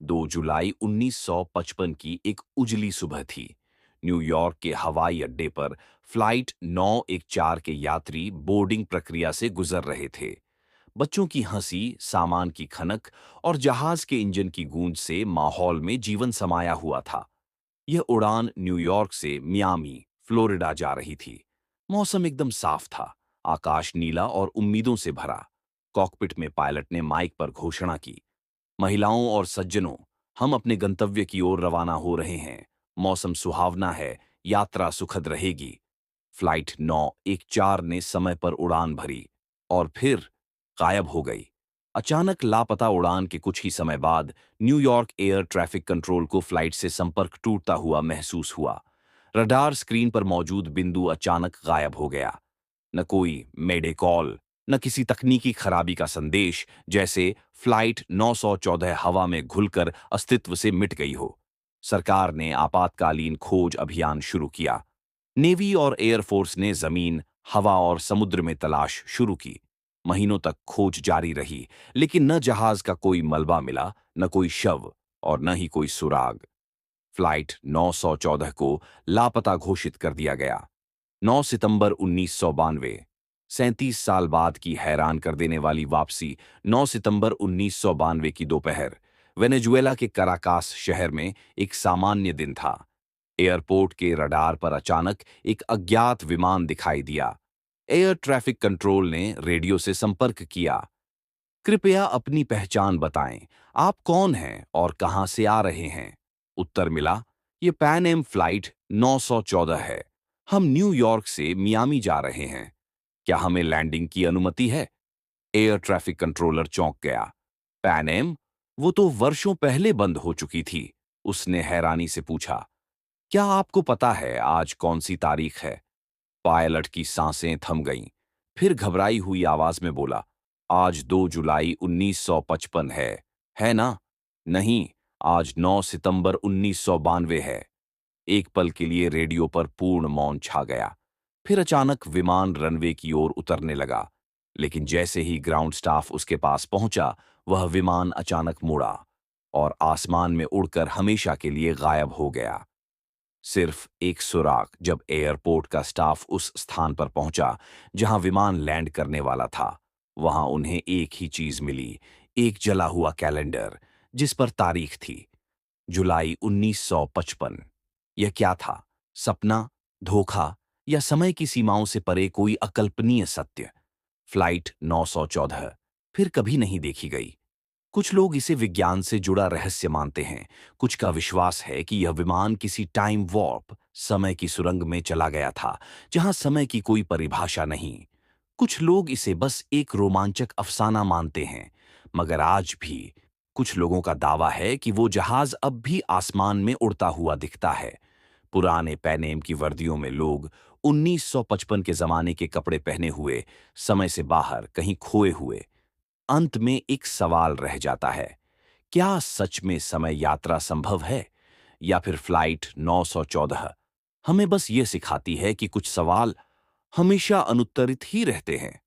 2 जुलाई 1955 की एक उजली सुबह थी। न्यूयॉर्क के हवाई अड्डे पर फ्लाइट 914 के यात्री बोर्डिंग प्रक्रिया से गुजर रहे थे। बच्चों की हंसी, सामान की खनक और जहाज के इंजन की गूंज से माहौल में जीवन समाया हुआ था। यह उड़ान न्यूयॉर्क से मियामी, फ्लोरिडा जा रही थी। मौसम एकदम साफ था, आकाश नीला और उम्मीदों से भरा। कॉकपिट में पायलट ने माइक पर घोषणा की, महिलाओं और सज्जनों, हम अपने गंतव्य की ओर रवाना हो रहे हैं। मौसम सुहावना है, यात्रा सुखद रहेगी। फ्लाइट 914 ने समय पर उड़ान भरी और फिर गायब हो गई। अचानक लापता उड़ान के कुछ ही समय बाद न्यूयॉर्क एयर ट्रैफिक कंट्रोल को फ्लाइट से संपर्क टूटता हुआ महसूस हुआ। रडार स्क्रीन पर मौजूद बिंदु अचानक गायब हो गया। न कोई मेडे कॉल, न किसी तकनीकी खराबी का संदेश, जैसे फ्लाइट 914 हवा में घुलकर अस्तित्व से मिट गई हो। सरकार ने आपातकालीन खोज अभियान शुरू किया। नेवी और एयरफोर्स ने जमीन, हवा और समुद्र में तलाश शुरू की। महीनों तक खोज जारी रही, लेकिन न जहाज का कोई मलबा मिला, न कोई शव और न ही कोई सुराग। फ्लाइट 914 को लापता घोषित कर दिया गया। 9 सितंबर 1992, 37 साल बाद की हैरान कर देने वाली वापसी। 9 सितंबर 1992 की दोपहर वेनेजुएला के कराकास शहर में एक सामान्य दिन था। एयरपोर्ट के रडार पर अचानक एक अज्ञात विमान दिखाई दिया। एयर ट्रैफिक कंट्रोल ने रेडियो से संपर्क किया। कृपया अपनी पहचान बताएं, आप कौन हैं और कहां से आ रहे हैं। उत्तर मिला, ये पैन एम फ्लाइट 914 है। हम न्यूयॉर्क से मियामी जा रहे हैं। क्या हमें लैंडिंग की अनुमति है? एयर ट्रैफिक कंट्रोलर चौंक गया। Pan Am? वो तो वर्षों पहले बंद हो चुकी थी। उसने हैरानी से पूछा, क्या आपको पता है आज कौन सी तारीख है? पायलट की सांसें थम गईं। फिर घबराई हुई आवाज में बोला, आज 2 जुलाई 1955 है ना? नहीं, आज 9 सितंबर 1992 है। एक पल के लिए रेडियो पर पूर्ण मौन छा गया। फिर अचानक विमान रनवे की ओर उतरने लगा, लेकिन जैसे ही ग्राउंड स्टाफ उसके पास पहुंचा, वह विमान अचानक मुड़ा और आसमान में उड़कर हमेशा के लिए गायब हो गया। सिर्फ एक सुराग, जब एयरपोर्ट का स्टाफ उस स्थान पर पहुंचा जहां विमान लैंड करने वाला था, वहां उन्हें एक ही चीज मिली, एक जला हुआ कैलेंडर जिस पर तारीख थी, जुलाई 1955। यह क्या था? सपना, धोखा या समय की सीमाओं से परे कोई अकल्पनीय सत्य? फ्लाइट 914 फिर कभी नहीं देखी गई। कुछ लोग इसे विज्ञान से जुड़ा रहस्य मानते हैं। कुछ का विश्वास है कि यह विमान किसी टाइम वॉर्प, समय की सुरंग में चला गया था, जहां समय की कोई परिभाषा नहीं। कुछ लोग इसे बस एक रोमांचक अफसाना मानते हैं, मगर आज भी कुछ लोगों का दावा है कि वो जहाज अब भी आसमान में उड़ता हुआ दिखता है। पुराने पैनेम की वर्दियों में लोग 1955 के जमाने के कपड़े पहने हुए, समय से बाहर कहीं खोए हुए। अंत में एक सवाल रह जाता है, क्या सच में समय यात्रा संभव है, या फिर फ्लाइट 914 हमें बस ये सिखाती है कि कुछ सवाल हमेशा अनुत्तरित ही रहते हैं।